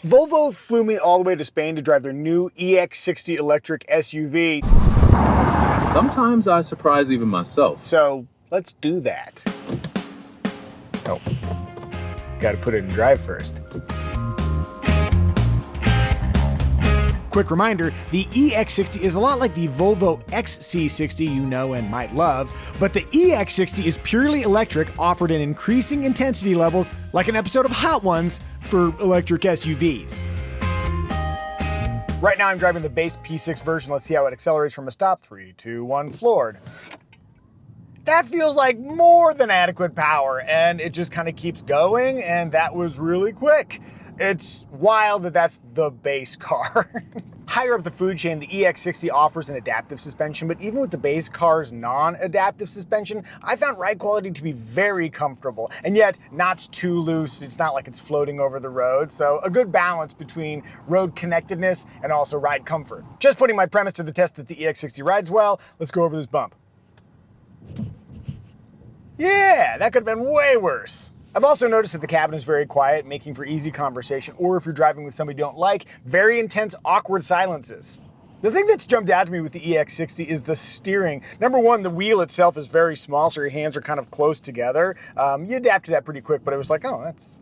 Volvo flew me all the way to Spain to drive their new EX60 electric SUV. Sometimes I surprise even myself. So let's do that. Oh, gotta put it in drive first. Quick reminder, the EX60 is a lot like the Volvo XC60 you know and might love, but the EX60 is purely electric, offered in increasing intensity levels like an episode of Hot Ones for electric SUVs. Right now I'm driving the base P6 version. Let's see how it accelerates from a stop. 3, 2, 1, floored. That feels like more than adequate power, and it just kind of keeps going, and that was really quick. It's wild that that's the base car. Higher up the food chain, the EX60 offers an adaptive suspension, but even with the base car's non-adaptive suspension, I found ride quality to be very comfortable, and yet not too loose. It's not like it's floating over the road, so a good balance between road connectedness and also ride comfort. Just putting my premise to the test that the EX60 rides well, let's go over this bump. Yeah, that could have been way worse. I've also noticed that the cabin is very quiet, making for easy conversation, or if you're driving with somebody you don't like, very intense, awkward silences. The thing that's jumped out to me with the EX60 is the steering. Number one, the wheel itself is very small, so your hands are kind of close together. You adapt to that pretty quick, but it was like, oh, that's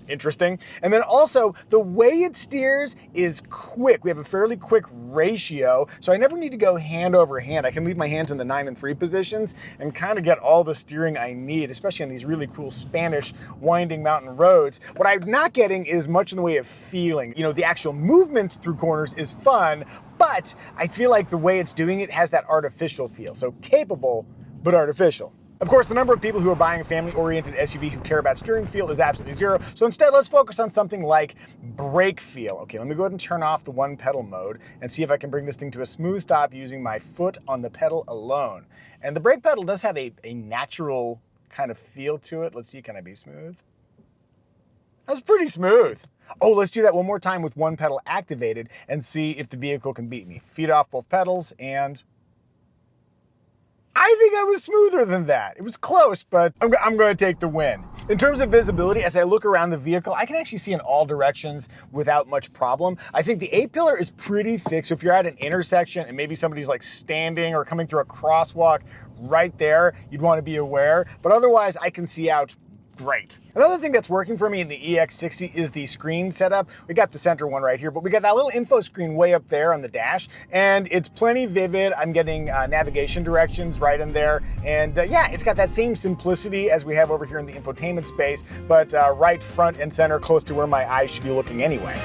interesting. And then also, the way it steers is quick. We have a fairly quick ratio, so I never need to go hand over hand. I can leave my hands in the 9 and 3 positions and kind of get all the steering I need, especially on these really cool Spanish winding mountain roads. What I'm not getting is much in the way of feeling. You know, the actual movement through corners is fun, but I feel like the way it's doing it has that artificial feel. So capable, but artificial. Of course, the number of people who are buying a family-oriented SUV who care about steering feel is absolutely zero. So instead, let's focus on something like brake feel. Okay, let me go ahead and turn off the one pedal mode and see if I can bring this thing to a smooth stop using my foot on the pedal alone. And the brake pedal does have a natural kind of feel to it. Let's see, can I be smooth? That's pretty smooth. Oh, let's do that one more time with one pedal activated and see if the vehicle can beat me. Feet off both pedals, and I think I was smoother than that. It was close, but I'm going to take the win. In terms of visibility, as I look around the vehicle, I can actually see in all directions without much problem. I think the A-pillar is pretty thick, so if you're at an intersection and maybe somebody's like standing or coming through a crosswalk right there, you'd want to be aware. But otherwise, I can see out great. Another thing that's working for me in the EX60 is the screen setup. We got the center one right here, but we got that little info screen way up there on the dash, and it's plenty vivid. I'm getting navigation directions right in there, and yeah, it's got that same simplicity as we have over here in the infotainment space, but right front and center, close to where my eyes should be looking anyway.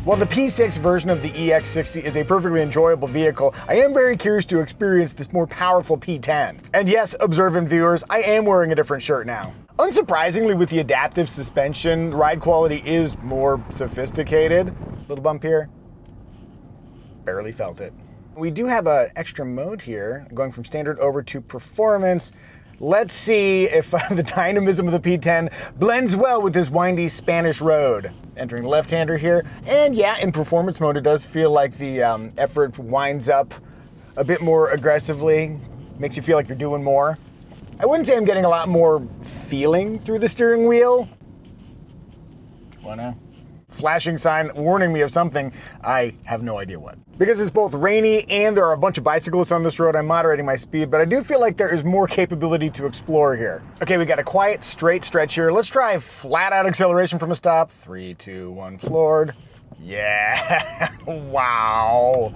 While the P6 version of the EX60 is a perfectly enjoyable vehicle, I am very curious to experience this more powerful P10. And yes, observant viewers, I am wearing a different shirt now. Unsurprisingly, with the adaptive suspension, the ride quality is more sophisticated. Little bump here. Barely felt it. We do have an extra mode here, going from standard over to performance. Let's see if the dynamism of the P10 blends well with this windy Spanish road. Entering the left-hander here, and yeah, in performance mode, it does feel like the effort winds up a bit more aggressively, makes you feel like you're doing more. I wouldn't say I'm getting a lot more feeling through the steering wheel. Wanna? Flashing sign warning me of something, I have no idea what. Because it's both rainy and there are a bunch of bicyclists on this road, I'm moderating my speed, but I do feel like there is more capability to explore here. Okay, we got a quiet, straight stretch here. Let's try flat out acceleration from a stop. 3, 2, 1, floored. Yeah, wow.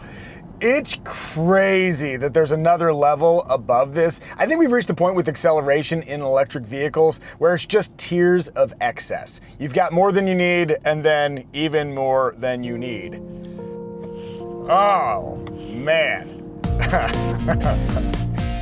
It's crazy that there's another level above this. I think we've reached the point with acceleration in electric vehicles where it's just tiers of excess. You've got more than you need, and then even more than you need. Oh, man.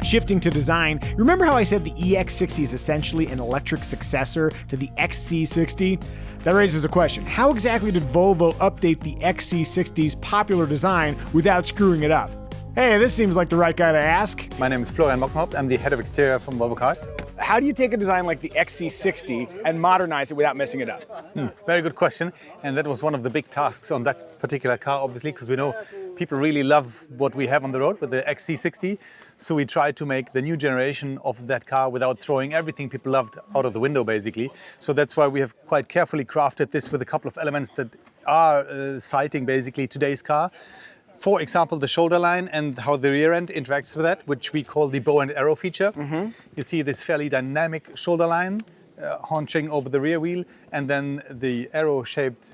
Shifting to design, remember how I said the EX60 is essentially an electric successor to the XC60? That raises a question. How exactly did Volvo update the XC60's popular design without screwing it up? Hey, this seems like the right guy to ask. My name is Florian Mockenhaupt. I'm the head of exterior from Volvo Cars. How do you take a design like the XC60 and modernize it without messing it up? Very good question. And that was one of the big tasks on that particular car, obviously, because we know people really love what we have on the road with the XC60. So we try to make the new generation of that car without throwing everything people loved out of the window, basically. So that's why we have quite carefully crafted this with a couple of elements that are citing basically today's car. For example, the shoulder line and how the rear end interacts with that, which we call the bow and arrow feature. You see this fairly dynamic shoulder line haunching over the rear wheel, and then the arrow-shaped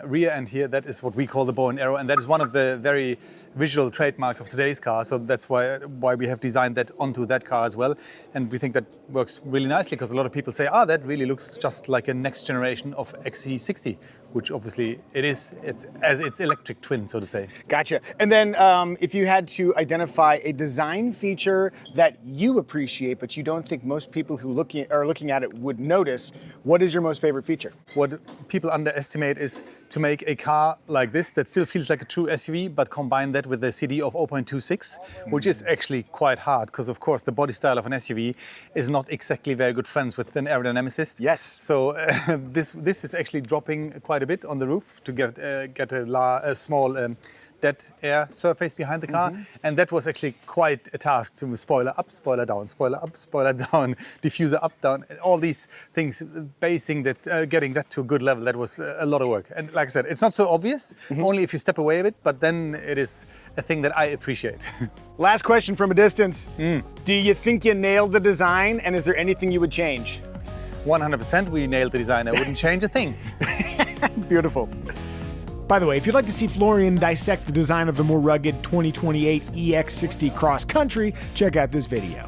rear end here, that is what we call the bow and arrow, and that is one of the very visual trademarks of today's car. So that's why we have designed that onto that car as well. And we think that works really nicely because a lot of people say, that really looks just like a next generation of XC60, which obviously it is. It's electric twin, so to say. Gotcha. And then if you had to identify a design feature that you appreciate, but you don't think most people who are looking at it would notice, what is your most favorite feature? What people underestimate is to make a car like this that still feels like a true SUV, but combine that with a CD of 0.26, which is actually quite hard because, of course, the body style of an SUV is not exactly very good friends with an aerodynamicist. Yes. So this is actually dropping quite a bit on the roof to get a small dead air surface behind the car, and that was actually quite a task to spoiler up, spoiler down, spoiler up, spoiler down, diffuser up, down, all these things, basing that, getting that to a good level. That was a lot of work. And like I said, it's not so obvious, only if you step away a bit, but then it is a thing that I appreciate. Last question from a distance. Do you think you nailed the design, and is there anything you would change? 100% we nailed the design. I wouldn't change a thing. Beautiful. By the way, if you'd like to see Florian dissect the design of the more rugged 2028 EX60 Cross Country, check out this video.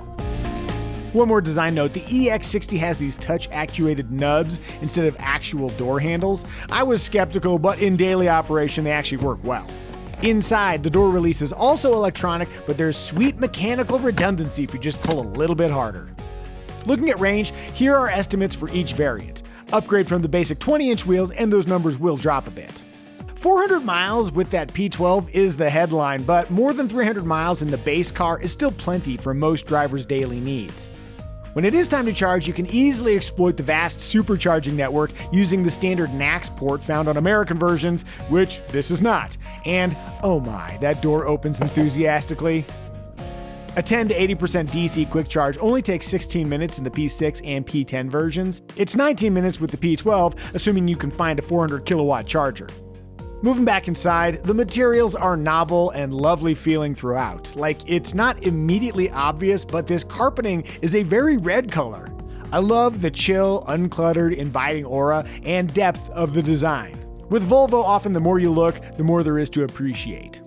One more design note, the EX60 has these touch-actuated nubs instead of actual door handles. I was skeptical, but in daily operation, they actually work well. Inside, the door release is also electronic, but there's sweet mechanical redundancy if you just pull a little bit harder. Looking at range, here are estimates for each variant. Upgrade from the basic 20-inch wheels, and those numbers will drop a bit. 400 miles with that P12 is the headline, but more than 300 miles in the base car is still plenty for most drivers' daily needs. When it is time to charge, you can easily exploit the vast supercharging network using the standard NACS port found on American versions, which this is not. And oh my, that door opens enthusiastically. A 10 to 80% DC quick charge only takes 16 minutes in the P6 and P10 versions. It's 19 minutes with the P12, assuming you can find a 400 kilowatt charger. Moving back inside, the materials are novel and lovely feeling throughout. Like, it's not immediately obvious, but this carpeting is a very red color. I love the chill, uncluttered, inviting aura and depth of the design. With Volvo, often the more you look, the more there is to appreciate.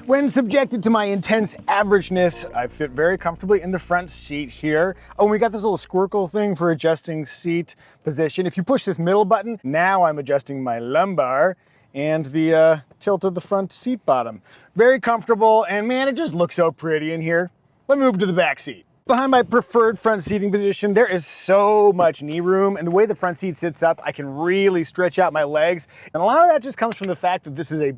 When subjected to my intense averageness, I fit very comfortably in the front seat here. Oh, and we got this little squircle thing for adjusting seat position. If you push this middle button, now I'm adjusting my lumbar and the tilt of the front seat bottom. Very comfortable, and man, it just looks so pretty in here. Let me move to the back seat. Behind my preferred front seating position, there is so much knee room, and the way the front seat sits up, I can really stretch out my legs. And a lot of that just comes from the fact that this is a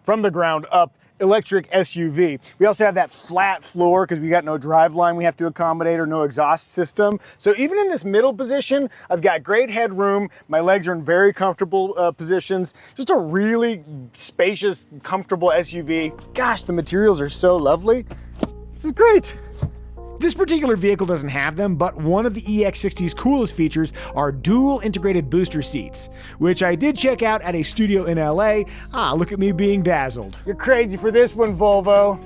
from the ground up electric SUV. We also have that flat floor because we got no driveline we have to accommodate or no exhaust system. So even in this middle position, I've got great headroom. My legs are in very comfortable positions. Just a really spacious, comfortable SUV. Gosh, the materials are so lovely. This is great. This particular vehicle doesn't have them, but one of the EX60's coolest features are dual integrated booster seats, which I did check out at a studio in LA. Look at me being dazzled. You're crazy for this one, Volvo.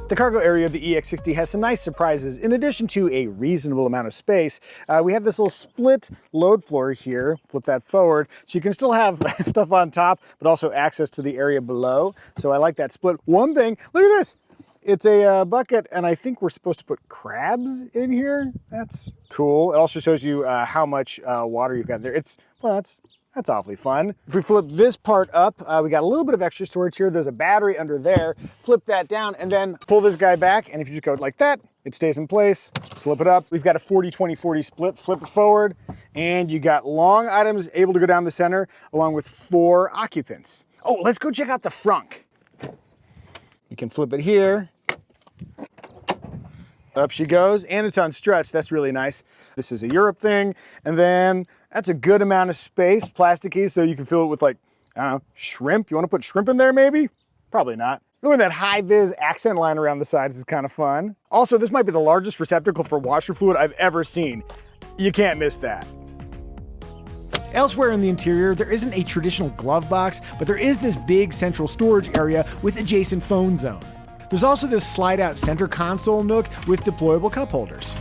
The cargo area of the EX60 has some nice surprises. In addition to a reasonable amount of space, we have this little split load floor here. Flip that forward, so you can still have stuff on top, but also access to the area below. So I like that split. One thing, look at this. It's a bucket, and I think we're supposed to put crabs in here. That's cool. It also shows you how much water you've got there. That's awfully fun. If we flip this part up, we got a little bit of extra storage here. There's a battery under there. Flip that down, and then pull this guy back, and if you just go like that, it stays in place. Flip it up. We've got a 40-20-40 split. Flip it forward, and you got long items able to go down the center, along with 4 occupants. Oh, let's go check out the Frunk. You can flip it here. Up she goes, and it's on struts. That's really nice. This is a Europe thing, and then that's a good amount of space, plasticky, so you can fill it with like I don't know, shrimp? You want to put shrimp in there maybe? Probably not. Look at that high-vis accent line around the sides, is kind of fun. Also, this might be the largest receptacle for washer fluid I've ever seen. You can't miss that. Elsewhere in the interior, there isn't a traditional glove box, but there is this big central storage area with adjacent phone zone. There's also this slide-out center console nook with deployable cup holders.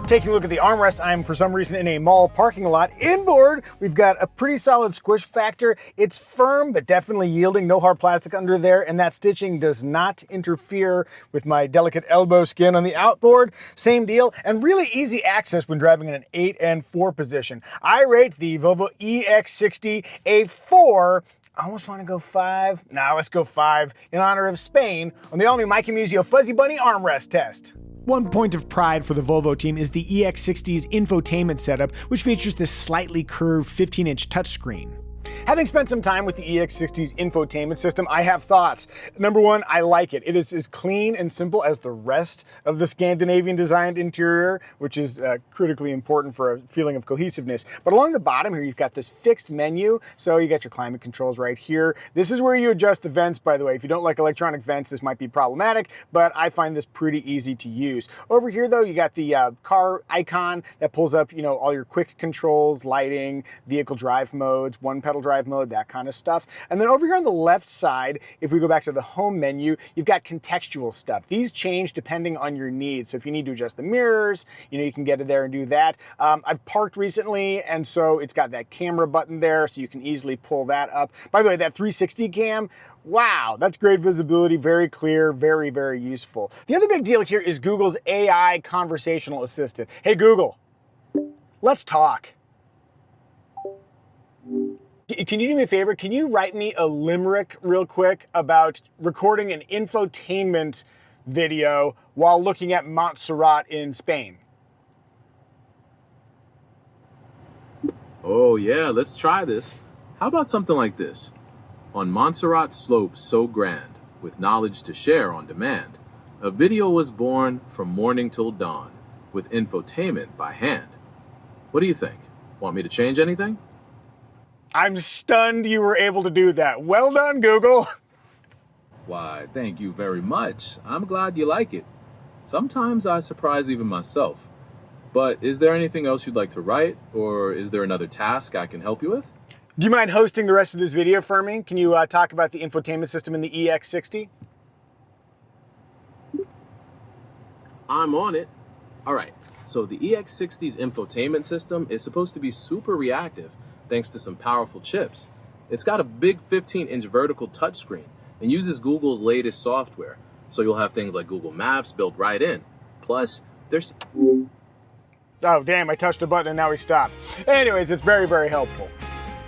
Taking a look at the armrest, I'm for some reason in a mall parking lot. Inboard, we've got a pretty solid squish factor. It's firm, but definitely yielding, no hard plastic under there, and that stitching does not interfere with my delicate elbow skin on the outboard. Same deal, and really easy access when driving in an 8 and 4 position. I rate the Volvo EX60 a 4. I almost want to go 5. Nah, let's go 5 in honor of Spain on the all-new Micah Museo Fuzzy Bunny armrest test. One point of pride for the Volvo team is the EX60's infotainment setup, which features this slightly curved 15-inch touchscreen. Having spent some time with the EX60's infotainment system, I have thoughts. Number one, I like it. It is as clean and simple as the rest of the Scandinavian designed interior, which is critically important for a feeling of cohesiveness. But along the bottom here, you've got this fixed menu. So you got your climate controls right here. This is where you adjust the vents, by the way. If you don't like electronic vents, this might be problematic, but I find this pretty easy to use. Over here though, you got the car icon that pulls up, all your quick controls, lighting, vehicle drive modes, one pedal drive mode, that kind of stuff. And then over here on the left side, if we go back to the home menu, you've got contextual stuff. These change depending on your needs. So if you need to adjust the mirrors, you can get it there and do that. I've parked recently, and so it's got that camera button there, so you can easily pull that up. By the way, that 360 cam, wow, that's great visibility, very clear, very, very useful. The other big deal here is Google's AI conversational assistant. Hey Google, let's talk. Can you do me a favor? Can you write me a limerick real quick about recording an infotainment video while looking at Montserrat in Spain? Oh yeah, let's try this. How about something like this? On Montserrat slopes so grand, with knowledge to share on demand, a video was born from morning till dawn, with infotainment by hand. What do you think? Want me to change anything? I'm stunned you were able to do that. Well done, Google. Why, thank you very much. I'm glad you like it. Sometimes I surprise even myself. But is there anything else you'd like to write, or is there another task I can help you with? Do you mind hosting the rest of this video for me? Can you talk about the infotainment system in the EX60? I'm on it. All right, so the EX60's infotainment system is supposed to be super reactive thanks to some powerful chips. It's got a big 15-inch vertical touchscreen and uses Google's latest software, so you'll have things like Google Maps built right in. Plus, there's... Oh, damn, I touched a button and now we stopped. Anyways, it's very, very helpful.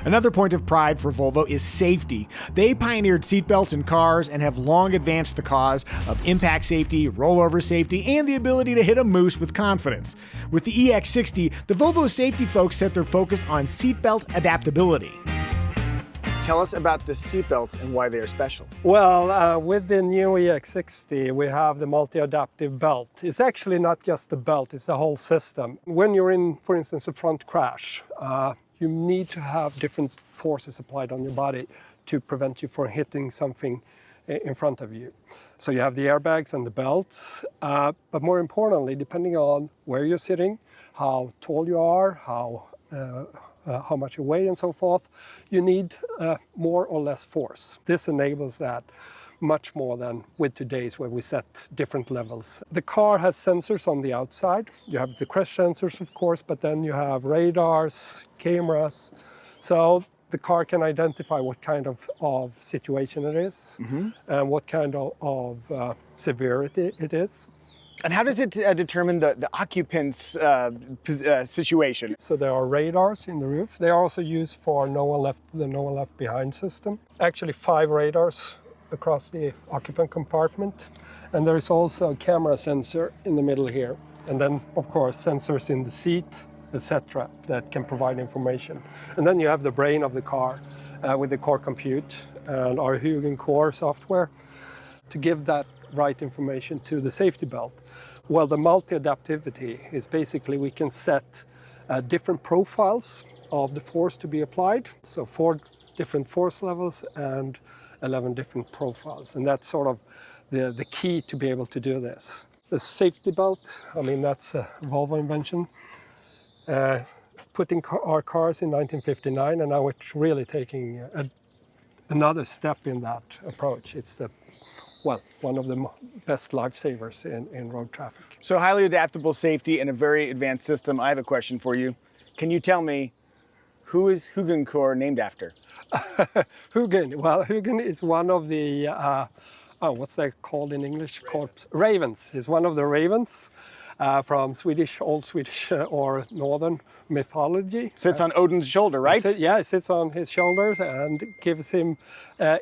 Another point of pride for Volvo is safety. They pioneered seatbelts in cars and have long advanced the cause of impact safety, rollover safety, and the ability to hit a moose with confidence. With the EX60, the Volvo safety folks set their focus on seatbelt adaptability. Tell us about the seatbelts and why they are special. Well, with the new EX60, we have the multi-adaptive belt. It's actually not just the belt, it's the whole system. When you're in, for instance, a front crash, you need to have different forces applied on your body to prevent you from hitting something in front of you. So you have the airbags and the belts, but more importantly, depending on where you're sitting, how tall you are, how much you weigh and so forth, you need more or less force. This enables that much more than with today's where we set different levels. The car has sensors on the outside. You have the crash sensors, of course, but then you have radars, cameras. So the car can identify what kind of situation it is and what kind of severity it is. And how does it determine the occupant's situation? So there are radars in the roof. They are also used for the no one left behind system. Actually 5 radars across the occupant compartment. And there is also a camera sensor in the middle here. And then, of course, sensors in the seat, etc., that can provide information. And then you have the brain of the car with the core compute and our Huygens core software to give that right information to the safety belt. Well, the multi-adaptivity is basically we can set different profiles of the force to be applied. So 4 different force levels and 11 different profiles. And that's sort of the key to be able to do this. The safety belt, I mean, that's a Volvo invention. Putting our cars in 1959, and now it's really taking another step in that approach. It's one of the best lifesavers in road traffic. So highly adaptable safety and a very advanced system. I have a question for you. Can you tell me, who is Hugin Core named after? Hugin, well, Hugin is one of the, what's that called in English? Called ravens. He's one of the ravens from Old Swedish or Northern mythology. Sits on Odin's shoulder, right? He sits on his shoulders and gives him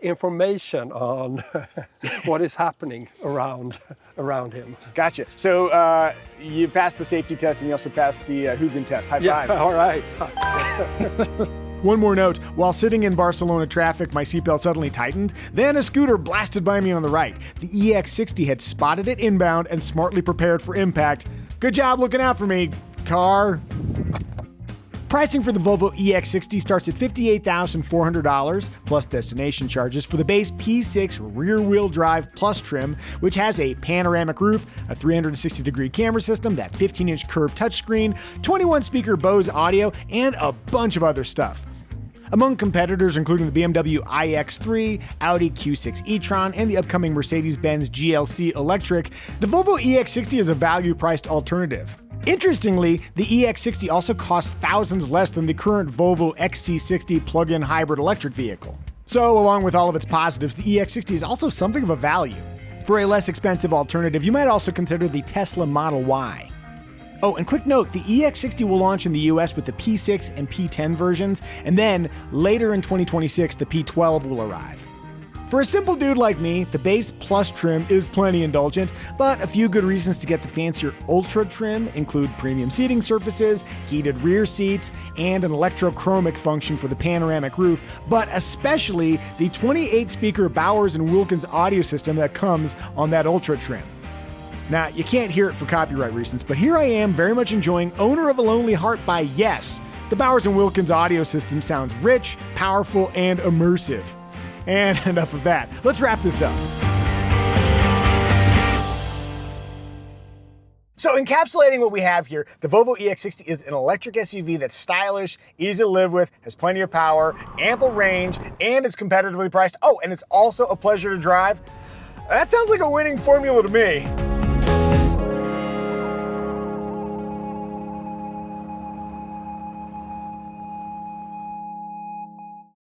information on what is happening around him. Gotcha. So you passed the safety test and you also passed the Hugin test. High five. Yeah, all right. One more note, while sitting in Barcelona traffic, my seatbelt suddenly tightened, then a scooter blasted by me on the right. The EX60 had spotted it inbound and smartly prepared for impact. Good job looking out for me, car. Pricing for the Volvo EX60 starts at $58,400 plus destination charges for the base P6 rear-wheel drive plus trim, which has a panoramic roof, a 360-degree camera system, that 15-inch curved touchscreen, 21-speaker Bose audio, and a bunch of other stuff. Among competitors including the BMW iX3, Audi Q6 e-tron, and the upcoming Mercedes-Benz GLC electric, the Volvo EX60 is a value-priced alternative. Interestingly, the EX60 also costs thousands less than the current Volvo XC60 plug-in hybrid electric vehicle. So, along with all of its positives, the EX60 is also something of a value. For a less expensive alternative, you might also consider the Tesla Model Y. Oh, and quick note, the EX60 will launch in the US with the P6 and P10 versions, and then later in 2026, the P12 will arrive. For a simple dude like me, the base plus trim is plenty indulgent, but a few good reasons to get the fancier Ultra trim include premium seating surfaces, heated rear seats, and an electrochromic function for the panoramic roof, but especially the 28-speaker Bowers & Wilkins audio system that comes on that Ultra trim. Now, you can't hear it for copyright reasons, but here I am very much enjoying Owner of a Lonely Heart by Yes. The Bowers & Wilkins audio system sounds rich, powerful, and immersive. And enough of that. Let's wrap this up. So encapsulating what we have here, the Volvo EX60 is an electric SUV that's stylish, easy to live with, has plenty of power, ample range, and it's competitively priced. Oh, and it's also a pleasure to drive. That sounds like a winning formula to me.